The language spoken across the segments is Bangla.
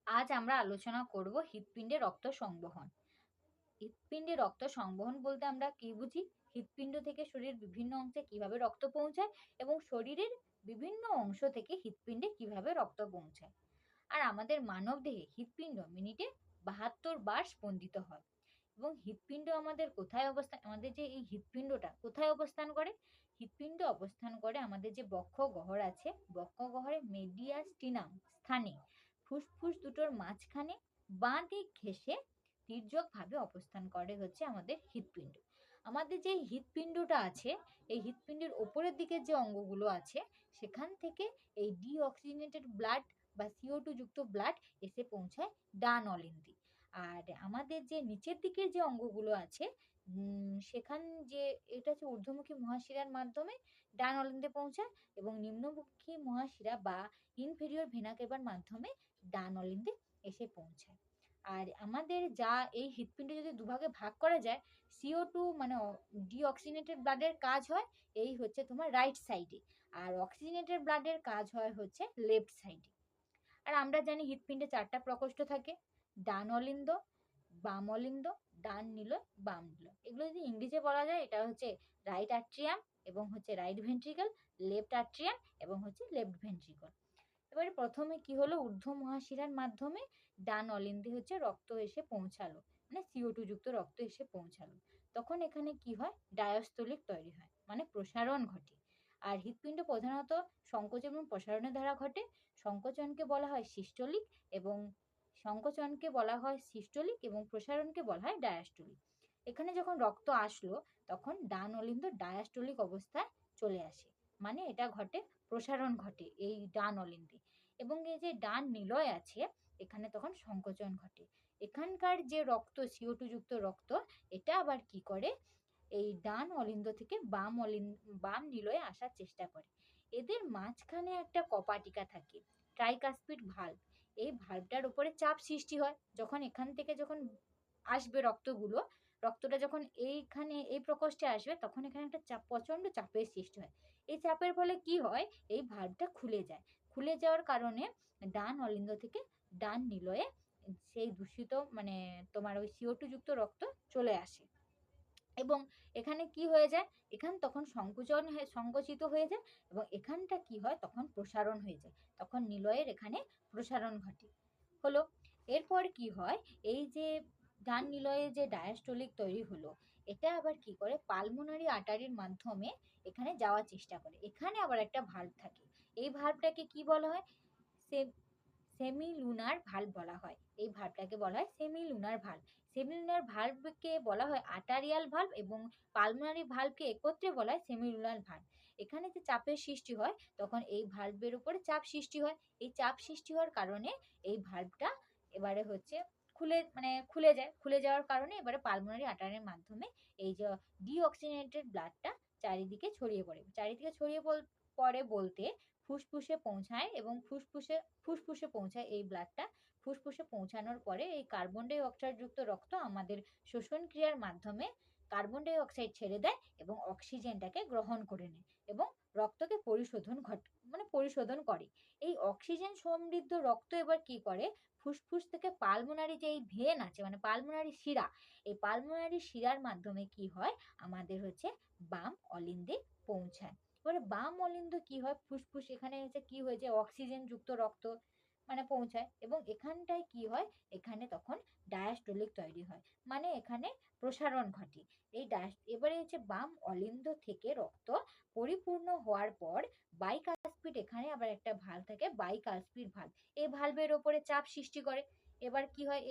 আজ আমরা আলোচনা করব হৃৎপিণ্ডে রক্ত সংবহন। হৃৎপিণ্ডে রক্ত সংবহন বলতে আমরা কি বুঝি? হৃৎপিণ্ড থেকে শরীরের বিভিন্ন অংশে কিভাবে রক্ত পৌঁছায় এবং শরীরের বিভিন্ন অংশ থেকে হৃৎপিণ্ডে কিভাবে রক্ত পৌঁছায়। আর আমাদের মানব দেহে হৃৎপিণ্ড মিনিটে ৭২ বার স্পন্দিত হয়। এবং হৃৎপিণ্ড আমাদের কোথায় অবস্থান, আমাদের যে এই হৃৎপিণ্ডটা কোথায় অবস্থান করে? হৃৎপিণ্ড অবস্থান করে আমাদের যে বক্ষ গহ্বর আছে, বক্ষ গহ্বরের মেডিয়াস্টিনাম স্থানে, ফুসফুস দুটোর মাঝখানে বাঁ দিক ঘেঁষে তির্যকভাবে অবস্থান করে হচ্ছে আমাদের হৃৎপিণ্ড। আমাদের যে হৃৎপিণ্ডটা আছে, এই হৃৎপিণ্ডের ওপরের দিকে যে অঙ্গগুলো আছে, সেখান থেকে এই ডিঅক্সিজেনেটেড ব্লাড বা CO2 যুক্ত ব্লাড এসে পৌঁছায় ডান অলিন্দি। আর আমাদের যে নিচের দিকের যে অঙ্গগুলো আছে, সেখান যে এটা হচ্ছে ঊর্ধ্বমুখী মহাশিরার মাধ্যমে ডান অলিন্দে পৌঁছায় এবং নিম্নমুখী মহাশিরা বা ইনফেরিয়র ভেনা কেভার মাধ্যমে ডান অলিন্দে এসে পৌঁছায়। আর আমাদের যা এই হৃৎপিণ্ড যদি দুভাগে ভাগ করা যায়, CO2 মানে ডিঅক্সিজেনেটেড ব্লাডের কাজ হয় এই হচ্ছে তোমার রাইট সাইডে, আর অক্সিজেনেটেড ব্লাডের কাজ হয় হচ্ছে লেফট সাইডে। আর আমরা জানি হৃৎপিণ্ডে 4টা প্রকোষ্ঠ থাকে, ডান অলিন্দ, বাম অলিন্দ, ডান নিলয়, বাম নিলয়। এগুলো যদি ইংরেজিতে বলা যায়, এটা হচ্ছে রাইট আট্রিয়াম এবং হচ্ছে রাইট ভেন্ট্রিকল, লেফট আট্রিয়াম এবং হচ্ছে লেফট ভেন্ট্রিকল। এবারে প্রথমে কি হলো, ঊর্ধ্ব মহাশিরার মাধ্যমে ডান অলিন্দে হচ্ছে রক্ত এসে পৌঁছালো, মানে CO2 যুক্ত রক্ত এসে পৌঁছালো। তখন এখানে কি হয়, ডায়াস্তলিক তৈরি হয়, মানে প্রসারণ ঘটে। আর হৃৎপিণ্ড প্রধানত সংকোচ এবং প্রসারণের দ্বারা ঘটে। সংকোচনকে বলা হয় সিস্টোলিক এবং প্রসারণকে বলা হয় ডায়াস্টোলিক। এখানে যখন রক্ত আসলো, তখন ডান অলিন্দ ডায়াস্টোলিক অবস্থায় চলে আসে, মানে এটা ঘটে, প্রসারণ ঘটে এই ডান অলিন্দে। এবং এই যে ডান নিলয় আছে, এখানে তখন সংকোচন ঘটে। এখানকার যে রক্ত CO2 যুক্ত রক্ত, এটা আবার কি করে, এই ডান অলিন্দ থেকে বাম নিলয়ে আসার চেষ্টা করে। এদের মাঝখানে একটা কপাটিকা থাকে, ট্রাইকাসপিড ভাল্ব। এই ভাল্বটার উপরে চাপ সৃষ্টি হয়, যখন এখান থেকে যখন আসবে রক্তটা যখন এইখানে এই প্রকোষ্ঠে আসবে, তখন এখানে একটা চাপ, প্রচন্ড চাপের সৃষ্টি হয়। এই চাপের ফলে কি হয়, এই ভাল্বটা খুলে যায়। খুলে যাওয়ার কারণে ডান অলিন্দ থেকে ডান নিলয়ে সেই দূষিত মানে তোমার ওই CO2 যুক্ত রক্ত চলে আসে। এবং এখানে কি হয়ে যায়, এখান তখন সংকুচিত হয়ে যায় এবং এখানটা কি হয়, তখন প্রসারণ হয়ে যায়, তখন নিলয়ের এখানে প্রসারণ ঘটে। হলো, এরপর কি হয়, এই যে ডান নিলয়ে যে ডায়াস্টোলিক তৈরি হলো, এটা আবার কি করে, পালমোনারি আর্টারির মাধ্যমে এখানে যাওয়ার চেষ্টা করে। এখানে আবার একটা ভাল্ব থাকে, এই ভাল্বটাকে কি বলা হয়, সেমিলুনার ভাল্ব বলা হয়। এই ভাল্বটাকে বলা হয় সেমিলুনার ভাল্ব। সেমিলুনার ভাল্বকে বলা হয় আর্টারিয়াল ভাল্ব এবং পালমোনারি ভাল্বকে একত্রে বলা হয় সেমিলুনার ভাল্ব। এখানে যে চাপের সৃষ্টি হয়, তখন এই ভাল্বের উপরে চাপ সৃষ্টি হয়। এই চাপ সৃষ্টি হওয়ার কারণে এই ভাল্বটা এবারে হচ্ছে খুলে যায়। খুলে যাওয়ার কারণে এবারে পালমোনারি আর্টারির মাধ্যমে এই যে ডিঅক্সিজেনেটেড ব্লাডটা চারিদিকে ছড়িয়ে পড়ে। চারিদিকে ছড়িয়ে পড়ে বলতে ফুসফুসে পৌঁছায় এবং ফুসফুসে পৌঁছায় এই ব্লাডটা। ফুসফুসে পৌঁছানোর পরে এই কার্বন ডাই অক্সাইড যুক্ত রক্ত আমাদের শ্বসন ক্রিয়ার মাধ্যমে কার্বন ডাই অক্সাইড ছেড়ে দেয় এবং অক্সিজেনটাকে গ্রহণ করে নেয় এবং রক্তকে পরিশোধন করে। এই অক্সিজেন সমৃদ্ধ রক্ত এবার কি করে, ফুসফুস থেকে পালমোনারি যে এই ভেন আছে, মানে পালমোনারি শিরা, এই পালমোনারি শিরার মাধ্যমে কি হয়, আমাদের হচ্ছে বাম অলিন্দে পৌঁছায়। এবারে বাম অলিন্দ কি হয়, ফুসফুস এখানে হচ্ছে কি হয়েছে, অক্সিজেন যুক্ত রক্ত মানে পৌঁছায় এবং এখানটায় কি হয়, এখানে তখন ডায়াস্টোলিক তৈরি হয়, মানে এখানে প্রসারণ ঘটে। এবারে হচ্ছে বাম অলিন্দ থেকে রক্ত পরিপূর্ণ হওয়ার পর বাইকাসপিড, এখানে আবার একটা ভালভ থাকে বাইকাসপিড ভালভ, এই ভালভের ওপরে চাপ সৃষ্টি করে। এবার কি হয়,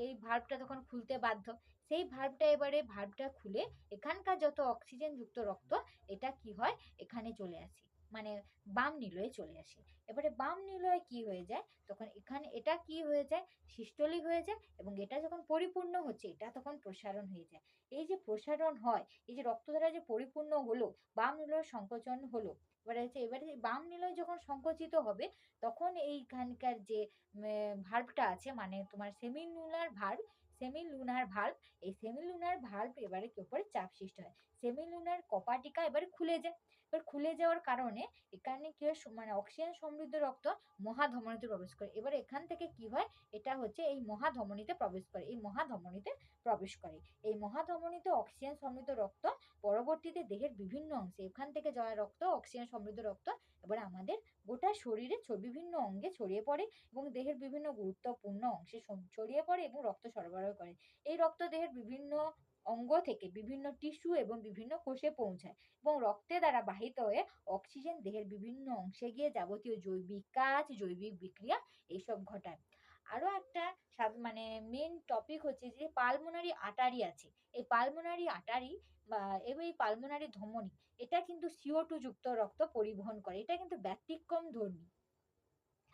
এই ভালভটা তখন খুলতে বাধ্য। সেই ভালভটা খুলে এখানকার যত অক্সিজেন যুক্ত রক্ত, এটা কি হয়, এখানে চলে আসে, মানে বাম নিলয়ে চলে আসে। এবারে বাম নিলয়ে কি হয়ে যায়, তখন এখানে এটা কি হয়ে যায়, সিস্টোলিক হয়ে যায় এবং এটা যখন পরিপূর্ণ হচ্ছে, এটা তখন প্রসারণ হয়ে যায়। এই যে প্রসারণ হয়, এই যে রক্তধারা যে পরিপূর্ণ হলো, বাম নিলয়ের সংকোচন হলো, এবারে বাম নিলয় যখন সংকুচিত হবে, তখন এইখানকার যে ভাল্বটা আছে, মানে তোমার সেমিনুলার ভাল্ব, সেমিলুনার ভালভ। এই সেমিলুনার ভালভ এবারে কি উপরে চাপ সৃষ্টি হয়, সেমিলুনার কপাটিকা এবারে খুলে যায়। এবার খুলে যাওয়ার কারণে এখানে কি হয়, মানে অক্সিজেন সমৃদ্ধ রক্ত মহাধমনীতে প্রবেশ করে। এবার এখান থেকে কি হয়, এটা হচ্ছে এই মহাধমনীতে প্রবেশ করে, এই মহাধমনীতে প্রবেশ করে। এই মহাধমনীতে অক্সিজেন সমৃদ্ধ রক্ত পরবর্তীতে দেহের বিভিন্ন অংশে, এখান থেকে যাওয়া রক্ত, অক্সিজেন সমৃদ্ধ রক্ত এবার আমাদের গোটা শরীরে বিভিন্ন অঙ্গে ছড়িয়ে পড়ে এবং দেহের বিভিন্ন গুরুত্বপূর্ণ অংশে ছড়িয়ে পড়ে এবং রক্ত সরবরাহ করে। এই রক্ত দেহের বিভিন্ন অঙ্গ থেকে বিভিন্ন টিস্যু এবং বিভিন্ন কোষে পৌঁছায় এবং রক্তের দ্বারা বাহিত হয়ে অক্সিজেন দেহের বিভিন্ন অংশে গিয়ে যাবতীয় জৈবিক কাজ, জৈবিক বিক্রিয়া এইসব ঘটায়। আরো একটা মানে মেন টপিক হচ্ছে যে পালমোনারি আর্টারি আছে। এই পালমোনারি আর্টারি বা এই পালমোনারি ধমনী, এটা কিন্তু CO2 যুক্ত রক্ত পরিবহন করে। এটা কিন্তু ব্যতিক্রম ধর্মী।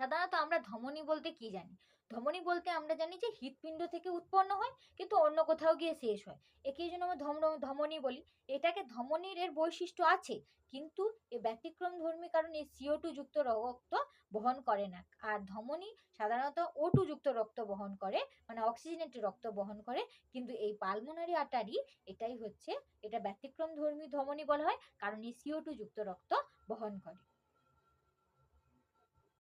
সাধারণত আমরা ধমনী বলতে কি জানি? ধমনী বলতে আমরা জানি যে হৃৎপিণ্ড থেকে উৎপন্ন হয় কিন্তু অন্য কোথাও গিয়ে শেষ হয়। একেই জন্য আমরা ধমনী বলি। এটাকে ধমনীর এর বৈশিষ্ট্য আছে, কিন্তু এ ব্যতিক্রম ধর্মী কারণে CO2 যুক্ত রক্ত বহন করে না। আর ধমনী সাধারণত O2 যুক্ত রক্ত বহন করে, মানে অক্সিজেনেটেড রক্ত বহন করে। কিন্তু এই পালমোনারি আর্টারি, এটাই হচ্ছে, এটা ব্যতিক্রম ধর্মী ধমনী বলা হয় কারণ এই CO2 যুক্ত রক্ত বহন করে।